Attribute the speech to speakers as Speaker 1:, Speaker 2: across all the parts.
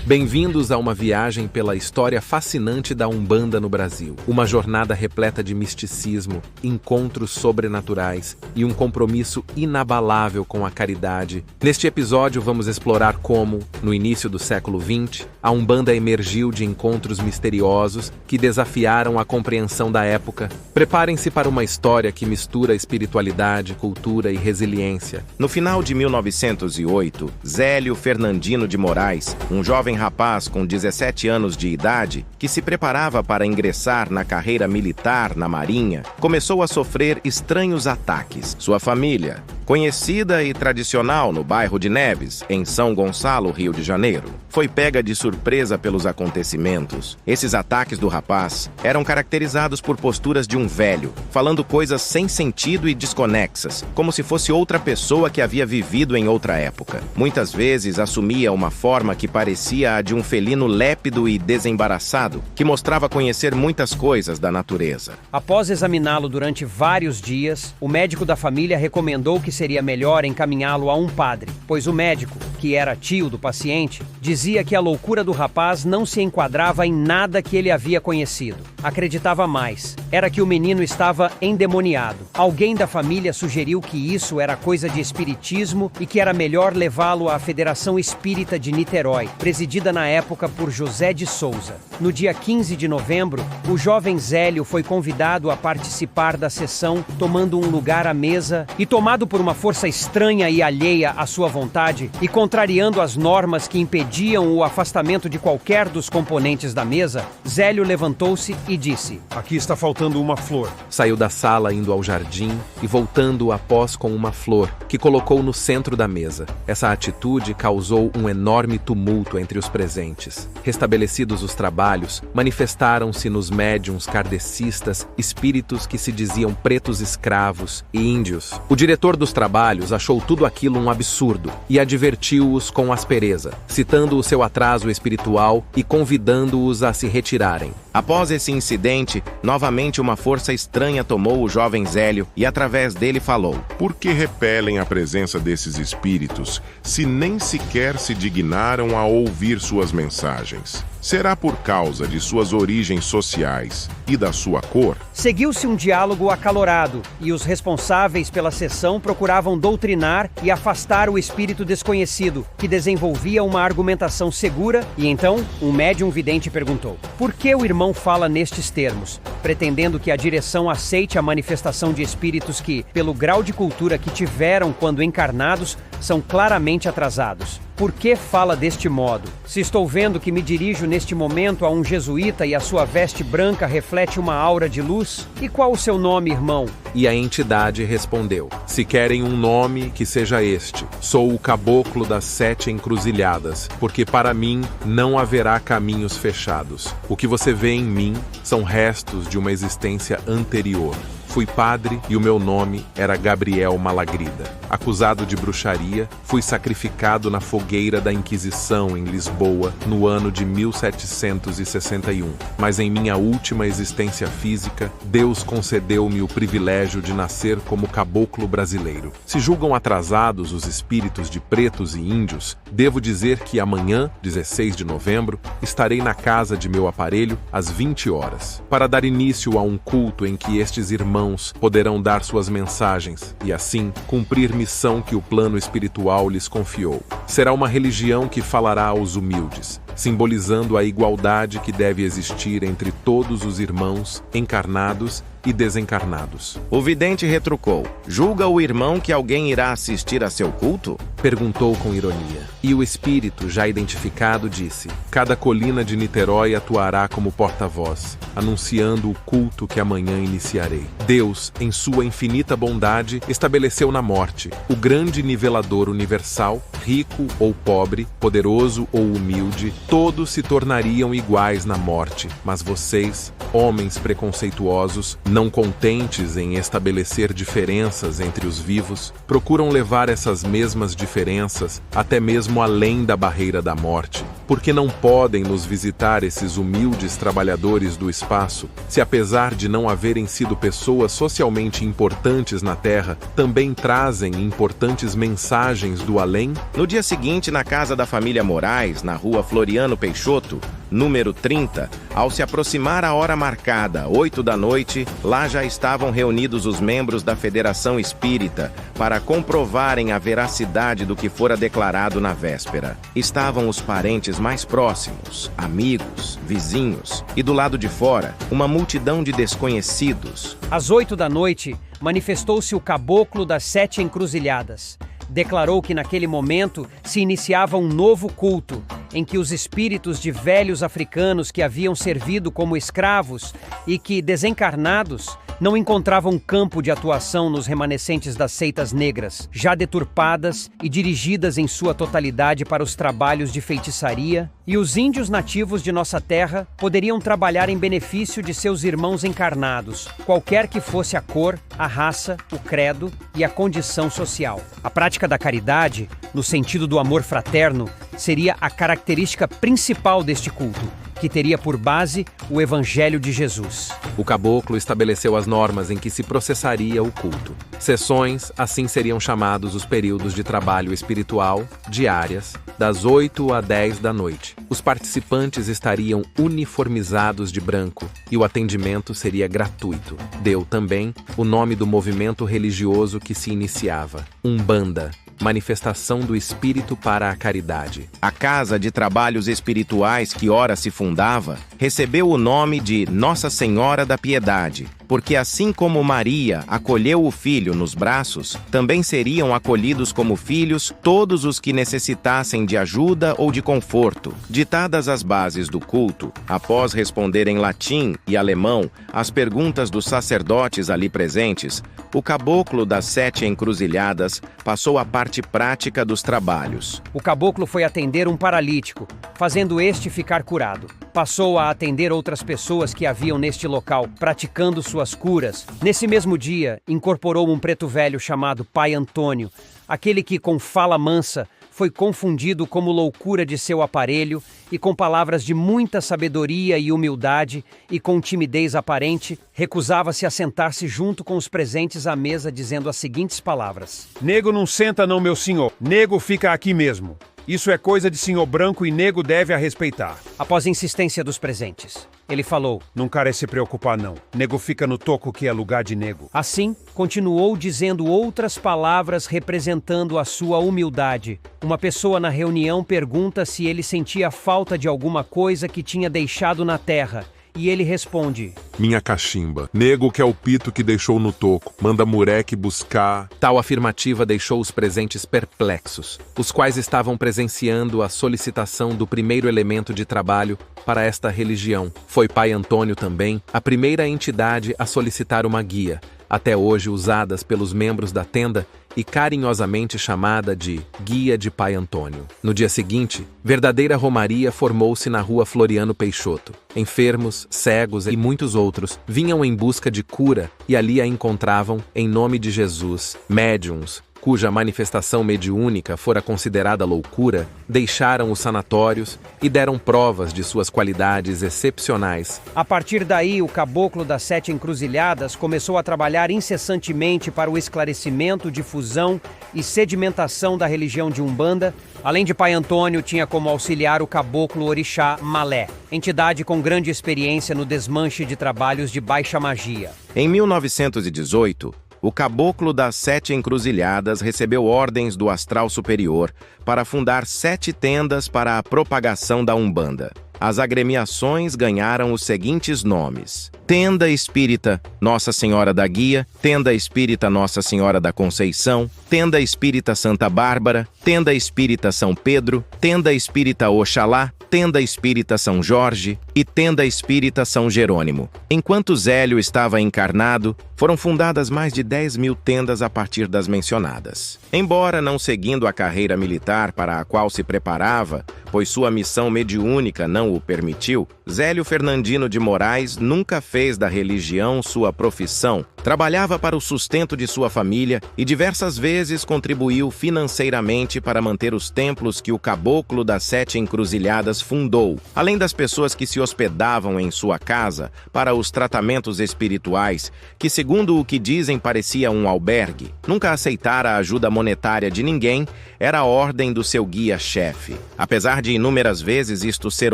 Speaker 1: Bem-vindos a uma viagem pela história fascinante da Umbanda no Brasil. Uma jornada repleta de misticismo, encontros sobrenaturais e um compromisso inabalável com a caridade. Neste episódio vamos explorar como, no início do século XX, a Umbanda emergiu de encontros misteriosos que desafiaram a compreensão da época. Preparem-se para uma história que mistura espiritualidade, cultura e resiliência.
Speaker 2: No final de 1908, Zélio Fernandino de Moraes, um jovem rapaz com 17 anos de idade, que se preparava para ingressar na carreira militar na Marinha, começou a sofrer estranhos ataques. Sua família, conhecida e tradicional no bairro de Neves, em São Gonçalo, Rio de Janeiro, foi pega de surpresa pelos acontecimentos. Esses ataques do rapaz eram caracterizados por posturas de um velho, falando coisas sem sentido e desconexas, como se fosse outra pessoa que havia vivido em outra época. Muitas vezes assumia uma forma que parecia a de um felino lépido e desembaraçado, que mostrava conhecer muitas coisas da natureza.
Speaker 3: Após examiná-lo durante vários dias, o médico da família recomendou que seria melhor encaminhá-lo a um padre, pois o médico, que era tio do paciente, dizia que a loucura do rapaz não se enquadrava em nada que ele havia conhecido. Acreditava mais. Era que o menino estava endemoniado. Alguém da família sugeriu que isso era coisa de espiritismo e que era melhor levá-lo à Federação Espírita de Niterói, presidida na época por José de Souza. No dia 15 de novembro, o jovem Zélio foi convidado a participar da sessão, tomando um lugar à mesa e, tomado por uma força estranha e alheia à sua vontade e contrariando as normas que impediam o afastamento de qualquer dos componentes da mesa, Zélio levantou-se e disse:
Speaker 4: "Aqui está faltando uma flor."
Speaker 1: Saiu da sala indo ao jardim e voltando após com uma flor, que colocou no centro da mesa. Essa atitude causou um enorme tumulto entre os presentes. Restabelecidos os trabalhos, manifestaram-se nos médiuns kardecistas espíritos que se diziam pretos escravos e índios. O diretor dos trabalhos achou tudo aquilo um absurdo e advertiu-os com aspereza, citando o seu atraso espiritual e convidando-os a se retirarem.
Speaker 2: Após esse incidente, novamente uma força estranha tomou o jovem Zélio e através dele falou:
Speaker 5: "Por que repelem a presença desses espíritos, se nem sequer se dignaram a ouvir suas mensagens? Será por causa de suas origens sociais e da sua cor?"
Speaker 3: Seguiu-se um diálogo acalorado e os responsáveis pela sessão procuravam doutrinar e afastar o espírito desconhecido, que desenvolvia uma argumentação segura, e então um médium vidente perguntou: "Por que o irmão fala nestes termos, pretendendo que a direção aceite a manifestação de espíritos que, pelo grau de cultura que tiveram quando encarnados, são claramente atrasados? Por que fala deste modo? Se estou vendo que me dirijo neste momento a um jesuíta e a sua veste branca reflete uma aura de luz? E qual o seu nome, irmão?"
Speaker 1: E a entidade respondeu: "Se querem um nome, que seja este. Sou o caboclo das 7 encruzilhadas, porque para mim não haverá caminhos fechados. O que você vê em mim são restos de uma existência anterior. Fui padre e o meu nome era Gabriel Malagrida. Acusado de bruxaria, fui sacrificado na fogueira da Inquisição em Lisboa no ano de 1761. Mas em minha última existência física, Deus concedeu-me o privilégio de nascer como caboclo brasileiro. Se julgam atrasados os espíritos de pretos e índios, devo dizer que amanhã, 16 de novembro, estarei na casa de meu aparelho às 20 horas, para dar início a um culto em que estes irmãos poderão dar suas mensagens e, assim, cumprir missão que o plano espiritual lhes confiou. Será uma religião que falará aos humildes, simbolizando a igualdade que deve existir entre todos os irmãos encarnados e desencarnados."
Speaker 2: O vidente retrucou: "Julga o irmão que alguém irá assistir a seu culto?"
Speaker 1: Perguntou com ironia. E o espírito, já identificado, disse: "Cada colina de Niterói atuará como porta-voz, anunciando o culto que amanhã iniciarei. Deus, em sua infinita bondade, estabeleceu na morte o grande nivelador universal, rico ou pobre, poderoso ou humilde, todos se tornariam iguais na morte, mas vocês, homens preconceituosos, não contentes em estabelecer diferenças entre os vivos, procuram levar essas mesmas diferenças até mesmo além da barreira da morte. Porque não podem nos visitar esses humildes trabalhadores do espaço, se apesar de não haverem sido pessoas socialmente importantes na Terra, também trazem importantes mensagens do além?"
Speaker 2: No dia seguinte, na casa da família Moraes, na rua Floriano Floriano Peixoto, número 30, ao se aproximar a hora marcada, 8 da noite, lá já estavam reunidos os membros da Federação Espírita para comprovarem a veracidade do que fora declarado na véspera. Estavam os parentes mais próximos, amigos, vizinhos, e do lado de fora, uma multidão de desconhecidos.
Speaker 3: Às 8 da noite, manifestou-se o caboclo das 7 encruzilhadas. Declarou que naquele momento se iniciava um novo culto, em que os espíritos de velhos africanos que haviam servido como escravos e que, desencarnados, não encontravam campo de atuação nos remanescentes das seitas negras, já deturpadas e dirigidas em sua totalidade para os trabalhos de feitiçaria, e os índios nativos de nossa terra poderiam trabalhar em benefício de seus irmãos encarnados, qualquer que fosse a cor, a raça, o credo e a condição social. A prática da caridade, no sentido do amor fraterno, seria a característica principal deste culto, que teria por base o Evangelho de Jesus.
Speaker 1: O caboclo estabeleceu as normas em que se processaria o culto. Sessões, assim seriam chamados os períodos de trabalho espiritual, diárias, das 8 a 10 da noite. Os participantes estariam uniformizados de branco e o atendimento seria gratuito. Deu também o nome do movimento religioso que se iniciava, Umbanda, manifestação do espírito para a caridade.
Speaker 2: A Casa de Trabalhos Espirituais que ora se fundava recebeu o nome de Nossa Senhora da Piedade, porque assim como Maria acolheu o filho nos braços, também seriam acolhidos como filhos todos os que necessitassem de ajuda ou de conforto. Ditadas as bases do culto, após responder em latim e alemão às perguntas dos sacerdotes ali presentes, o caboclo das 7 encruzilhadas passou à parte prática dos trabalhos.
Speaker 3: O caboclo foi atender um paralítico, fazendo este ficar curado. Passou a atender outras pessoas que haviam neste local, praticando suas curas. Nesse mesmo dia, incorporou um preto velho chamado Pai Antônio, aquele que, com fala mansa, foi confundido como loucura de seu aparelho e com palavras de muita sabedoria e humildade e com timidez aparente, recusava-se a sentar-se junto com os presentes à mesa dizendo as seguintes palavras:
Speaker 4: Nego não senta não, meu senhor. Nego fica aqui mesmo. Isso é coisa de senhor branco e nego deve a respeitar.
Speaker 3: Após insistência dos presentes, ele falou:
Speaker 4: Não quer se preocupar não. Nego fica no toco que é lugar de nego.
Speaker 3: Assim, continuou dizendo outras palavras representando a sua humildade. Uma pessoa na reunião pergunta se ele sentia falta de alguma coisa que tinha deixado na terra. E ele responde:
Speaker 5: Minha cachimba. Nego que é o pito que deixou no toco. Manda moleque buscar.
Speaker 1: Tal afirmativa deixou os presentes perplexos, os quais estavam presenciando a solicitação do primeiro elemento de trabalho para esta religião. Foi Pai Antônio também a primeira entidade a solicitar uma guia, até hoje usadas pelos membros da tenda e carinhosamente chamada de Guia de Pai Antônio. No dia seguinte, verdadeira romaria formou-se na rua Floriano Peixoto. Enfermos, cegos e muitos outros vinham em busca de cura e ali a encontravam, em nome de Jesus. Médiuns, cuja manifestação mediúnica fora considerada loucura, deixaram os sanatórios e deram provas de suas qualidades excepcionais.
Speaker 3: A partir daí, o caboclo das 7 encruzilhadas começou a trabalhar incessantemente para o esclarecimento, difusão e sedimentação da religião de Umbanda. Além de Pai Antônio, tinha como auxiliar o caboclo orixá Malé, entidade com grande experiência no desmanche de trabalhos de baixa magia.
Speaker 2: Em 1918, o caboclo das 7 encruzilhadas recebeu ordens do astral superior para fundar 7 tendas para a propagação da Umbanda. As agremiações ganharam os seguintes nomes: Tenda Espírita Nossa Senhora da Guia, Tenda Espírita Nossa Senhora da Conceição, Tenda Espírita Santa Bárbara, Tenda Espírita São Pedro, Tenda Espírita Oxalá, Tenda Espírita São Jorge e Tenda Espírita São Jerônimo. Enquanto Zélio estava encarnado, foram fundadas mais de 10.000 tendas a partir das mencionadas. Embora não seguindo a carreira militar para a qual se preparava, pois sua missão mediúnica não o permitiu, Zélio Fernandino de Moraes nunca fez da religião sua profissão, trabalhava para o sustento de sua família e diversas vezes contribuiu financeiramente suficiente para manter os templos que o Caboclo das Sete Encruzilhadas fundou, além das pessoas que se hospedavam em sua casa para os tratamentos espirituais, que, segundo o que dizem, parecia um albergue. Nunca aceitara a ajuda monetária de ninguém, era a ordem do seu guia-chefe. Apesar de inúmeras vezes isto ser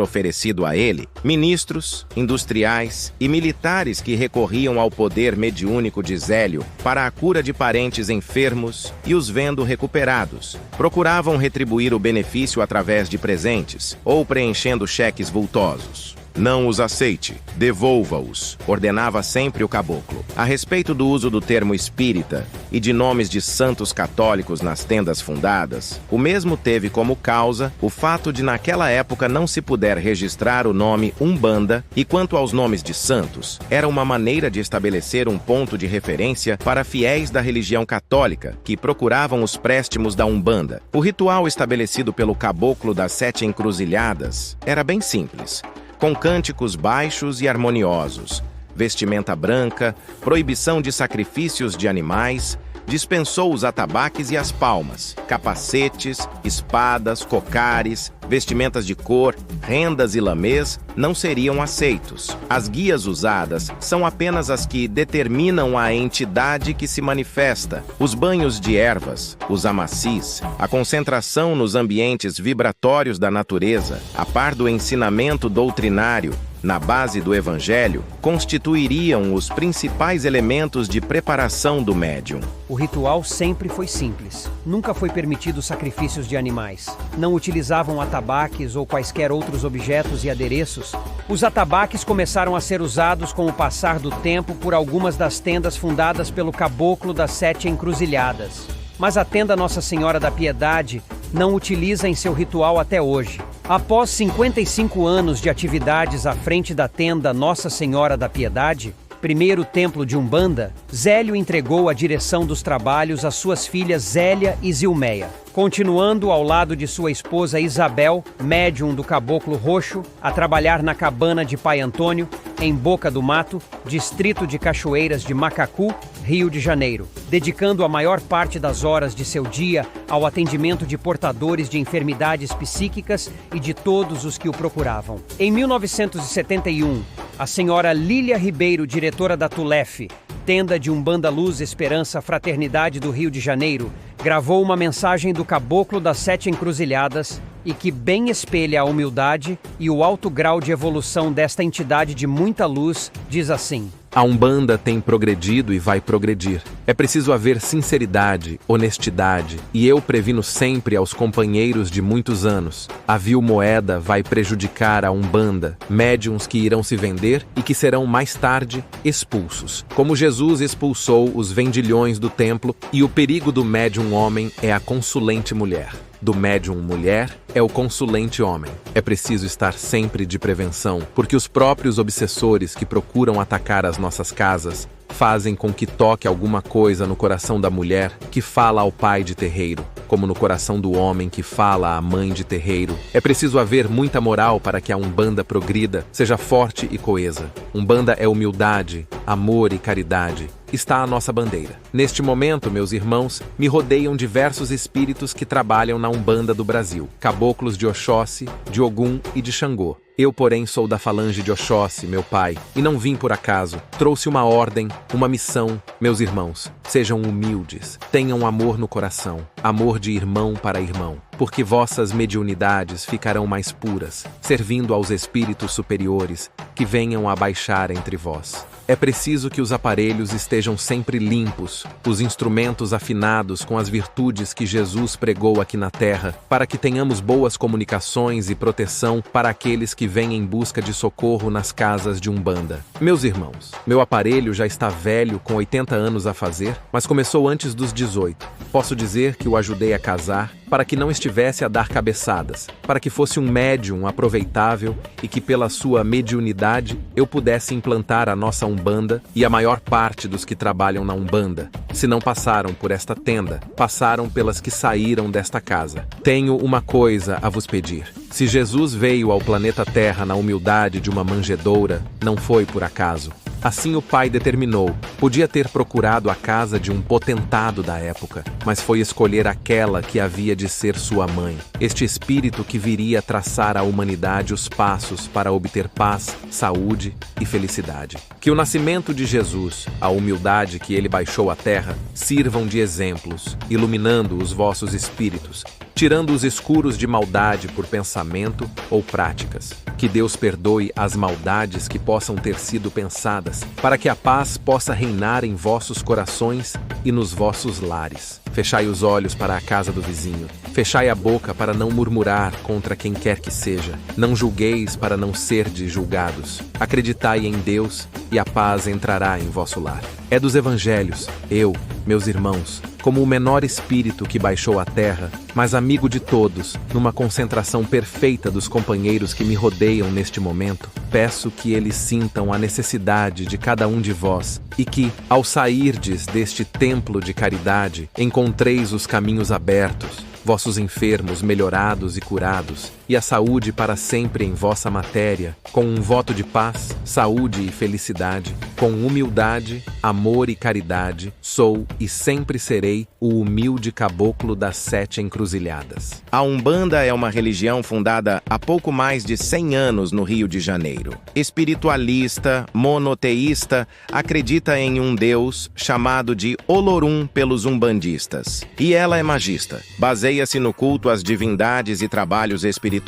Speaker 2: oferecido a ele, ministros, industriais e militares que recorriam ao poder mediúnico de Zélio para a cura de parentes enfermos e os vendo recuperados, procuravam retribuir o benefício através de presentes ou preenchendo cheques vultosos. Não os aceite, devolva-os, ordenava sempre o caboclo. A respeito do uso do termo espírita e de nomes de santos católicos nas tendas fundadas, o mesmo teve como causa o fato de naquela época não se puder registrar o nome Umbanda, e quanto aos nomes de santos, era uma maneira de estabelecer um ponto de referência para fiéis da religião católica que procuravam os préstimos da Umbanda. O ritual estabelecido pelo Caboclo das Sete Encruzilhadas era bem simples, com cânticos baixos e harmoniosos, vestimenta branca, proibição de sacrifícios de animais, dispensou os atabaques e as palmas, capacetes, espadas, cocares, vestimentas de cor, rendas e lamês não seriam aceitos. As guias usadas são apenas as que determinam a entidade que se manifesta. Os banhos de ervas, os amacis, a concentração nos ambientes vibratórios da natureza, a par do ensinamento doutrinário, na base do Evangelho, constituiriam os principais elementos de preparação do médium.
Speaker 3: O ritual sempre foi simples. Nunca foi permitido sacrifícios de animais. Não utilizavam atabaques ou quaisquer outros objetos e adereços. Os atabaques começaram a ser usados com o passar do tempo por algumas das tendas fundadas pelo Caboclo das Sete Encruzilhadas. Mas a tenda Nossa Senhora da Piedade não utiliza em seu ritual até hoje. Após 55 anos de atividades à frente da tenda Nossa Senhora da Piedade, primeiro templo de Umbanda, Zélio entregou a direção dos trabalhos às suas filhas Zélia e Zilmeia, continuando ao lado de sua esposa Isabel, médium do Caboclo Roxo, a trabalhar na cabana de Pai Antônio, em Boca do Mato, distrito de Cachoeiras de Macacu, Rio de Janeiro, dedicando a maior parte das horas de seu dia ao atendimento de portadores de enfermidades psíquicas e de todos os que o procuravam. Em 1971, a senhora Lília Ribeiro, diretora da Tulef, tenda de Umbanda Luz Esperança Fraternidade do Rio de Janeiro, gravou uma mensagem do Caboclo das Sete Encruzilhadas e que bem espelha a humildade e o alto grau de evolução desta entidade de muita luz, diz assim:
Speaker 1: A Umbanda tem progredido e vai progredir. É preciso haver sinceridade, honestidade, e eu previno sempre aos companheiros de muitos anos. A vil moeda vai prejudicar a Umbanda, médiuns que irão se vender e que serão mais tarde expulsos. Como Jesus expulsou os vendilhões do templo, e o perigo do médium homem é a consulente mulher. Do médium mulher é o consulente homem. É preciso estar sempre de prevenção, porque os próprios obsessores que procuram atacar as nossas casas fazem com que toque alguma coisa no coração da mulher que fala ao pai de terreiro, como no coração do homem que fala à mãe de terreiro. É preciso haver muita moral para que a Umbanda progrida, seja forte e coesa. Umbanda é humildade, amor e caridade. Está a nossa bandeira. Neste momento, meus irmãos, me rodeiam diversos espíritos que trabalham na Umbanda do Brasil, caboclos de Oxóssi, de Ogum e de Xangô. Eu, porém, sou da falange de Oxóssi, meu pai, e não vim por acaso. Trouxe uma ordem, uma missão. Meus irmãos, sejam humildes, tenham amor no coração, amor de irmão para irmão, porque vossas mediunidades ficarão mais puras, servindo aos espíritos superiores que venham a baixar entre vós. É preciso que os aparelhos estejam sempre limpos, os instrumentos afinados com as virtudes que Jesus pregou aqui na Terra, para que tenhamos boas comunicações e proteção para aqueles que vêm em busca de socorro nas casas de Umbanda. Meus irmãos, meu aparelho já está velho, com 80 anos a fazer, mas começou antes dos 18. Posso dizer que o ajudei a casar, para que não estivesse a dar cabeçadas, para que fosse um médium aproveitável e que pela sua mediunidade eu pudesse implantar a nossa Umbanda e a maior parte dos que trabalham na Umbanda. Se não passaram por esta tenda, passaram pelas que saíram desta casa. Tenho uma coisa a vos pedir. Se Jesus veio ao planeta Terra na humildade de uma manjedoura, não foi por acaso. Assim o pai determinou. Podia ter procurado a casa de um potentado da época, mas foi escolher aquela que havia de ser sua mãe. Este espírito que viria traçar à humanidade os passos para obter paz, saúde e felicidade. Que o nascimento de Jesus, a humildade que ele baixou à terra, sirvam de exemplos, iluminando os vossos espíritos, tirando os escuros de maldade por pensamento ou práticas. Que Deus perdoe as maldades que possam ter sido pensadas, para que a paz possa reinar em vossos corações e nos vossos lares. Fechai os olhos para a casa do vizinho. Fechai a boca para não murmurar contra quem quer que seja. Não julgueis para não serdes julgados. Acreditai em Deus e a paz entrará em vosso lar. É dos evangelhos, eu, meus irmãos, como o menor espírito que baixou à terra, mas amigo de todos, numa concentração perfeita dos companheiros que me rodeiam neste momento, peço que eles sintam a necessidade de cada um de vós e que, ao sairdes deste templo de caridade, encontreis os caminhos abertos, vossos enfermos melhorados e curados, e a saúde para sempre em vossa matéria, com um voto de paz, saúde e felicidade, com humildade, amor e caridade, sou e sempre serei o humilde caboclo das 7 encruzilhadas.
Speaker 2: A Umbanda é uma religião fundada há pouco mais de 100 anos no Rio de Janeiro. Espiritualista, monoteísta, acredita em um Deus chamado de Olorum pelos umbandistas. E ela é magista. Baseia-se no culto às divindades e trabalhos espirituais,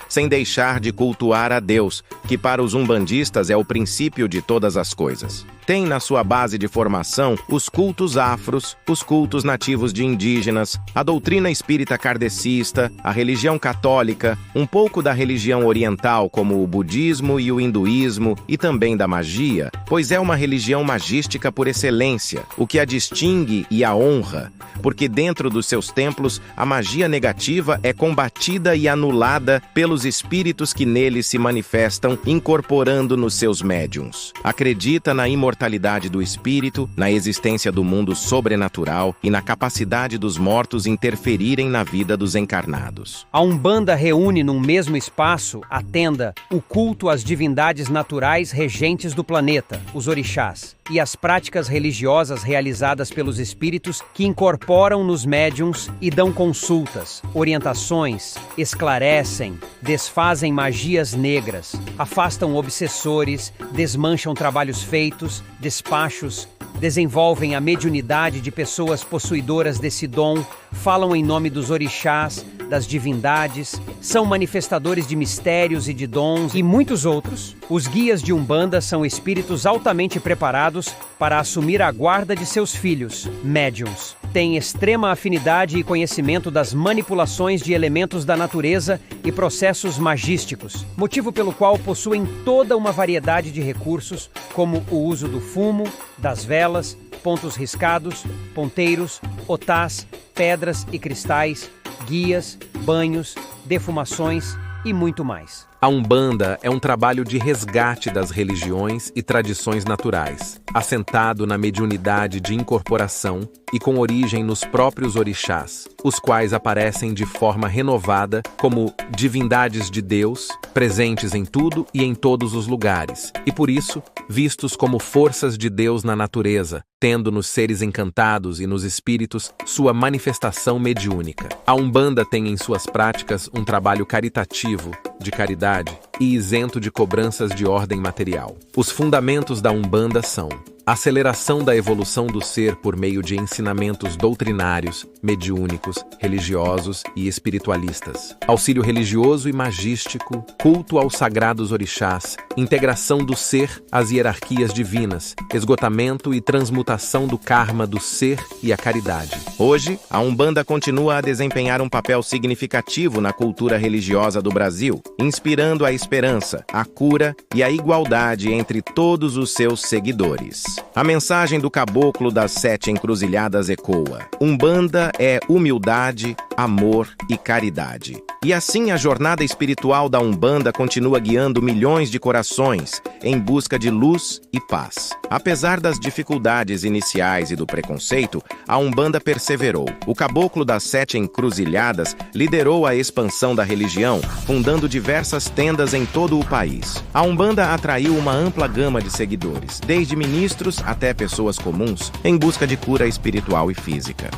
Speaker 2: sem deixar de cultuar a Deus, que para os umbandistas é o princípio de todas as coisas. Tem na sua base de formação os cultos afros, os cultos nativos de indígenas, a doutrina espírita kardecista, a religião católica, um pouco da religião oriental como o budismo e o hinduísmo e também da magia, pois é uma religião magística por excelência, o que a distingue e a honra, porque dentro dos seus templos a magia negativa é combatida e anulada pelos espíritos que neles se manifestam, incorporando nos seus médiuns. Acredita na imortalidade do espírito, na existência do mundo sobrenatural e na capacidade dos mortos interferirem na vida dos encarnados.
Speaker 3: A Umbanda reúne num mesmo espaço, a tenda, o culto às divindades naturais regentes do planeta, os orixás, e as práticas religiosas realizadas pelos espíritos que incorporam nos médiuns e dão consultas, orientações, esclarecem, desfazem magias negras, afastam obsessores, desmancham trabalhos feitos, despachos, desenvolvem a mediunidade de pessoas possuidoras desse dom, falam em nome dos orixás, das divindades, são manifestadores de mistérios e de dons e muitos outros. Os guias de Umbanda são espíritos altamente preparados para assumir a guarda de seus filhos, médiuns. Têm extrema afinidade e conhecimento das manipulações de elementos da natureza e processos magísticos, motivo pelo qual possuem toda uma variedade de recursos, como o uso do fumo, das velas, pontos riscados, ponteiros, otás, pedras e cristais, guias, banhos, defumações e muito mais.
Speaker 1: A Umbanda é um trabalho de resgate das religiões e tradições naturais, assentado na mediunidade de incorporação e com origem nos próprios orixás, os quais aparecem de forma renovada como divindades de Deus, presentes em tudo e em todos os lugares, e por isso, vistos como forças de Deus na natureza, tendo nos seres encantados e nos espíritos sua manifestação mediúnica. A Umbanda tem em suas práticas um trabalho caritativo, de caridade e isento de cobranças de ordem material. Os fundamentos da Umbanda são aceleração da evolução do ser por meio de ensinamentos doutrinários, mediúnicos, religiosos e espiritualistas, auxílio religioso e magístico, culto aos sagrados orixás, integração do ser às hierarquias divinas, esgotamento e transmutação do karma do ser e a caridade.
Speaker 2: Hoje, a Umbanda continua a desempenhar um papel significativo na cultura religiosa do Brasil, inspirando a esperança, a cura e a igualdade entre todos os seus seguidores. A mensagem do caboclo das 7 encruzilhadas ecoa: Umbanda é humildade, amor e caridade. E assim a jornada espiritual da Umbanda continua guiando milhões de corações em busca de luz e paz. Apesar das dificuldades dificuldades iniciais e do preconceito, a Umbanda perseverou. O Caboclo das Sete Encruzilhadas liderou a expansão da religião, fundando diversas tendas em todo o país. A Umbanda atraiu uma ampla gama de seguidores, desde ministros até pessoas comuns, em busca de cura espiritual e física.